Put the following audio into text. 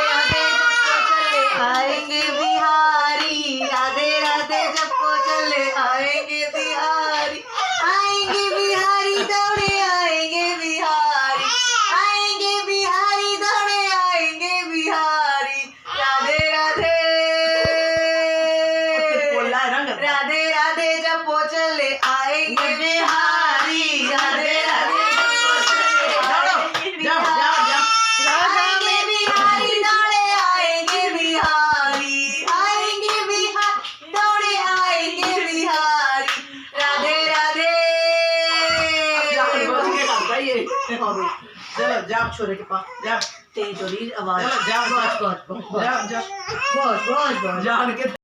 राधे जपो चले आएंगे बिहारी, राधे राधे जपो चले आएंगे बिहारी, आएंगे बिहारी दौड़े आएंगे बिहारी, आएंगे बिहारी दौड़े आएंगे बिहारी, राधे राधे राधे राधे जपो चले आएंगे बिहारी, राधे राधे जपो चले आएंगे बिहारी, आएंगे बिहारी दौड़े आएंगे बिहारी, आएंगे बिहारी दौड़े आएंगे बिहारी, राधे राधे। चलो जाओ छोरे के पास जाओ, तेरी थोड़ी आवाज जाओ बहुत बहुत बहुत जाओ जाओ बहुत बहुत बहुत जान के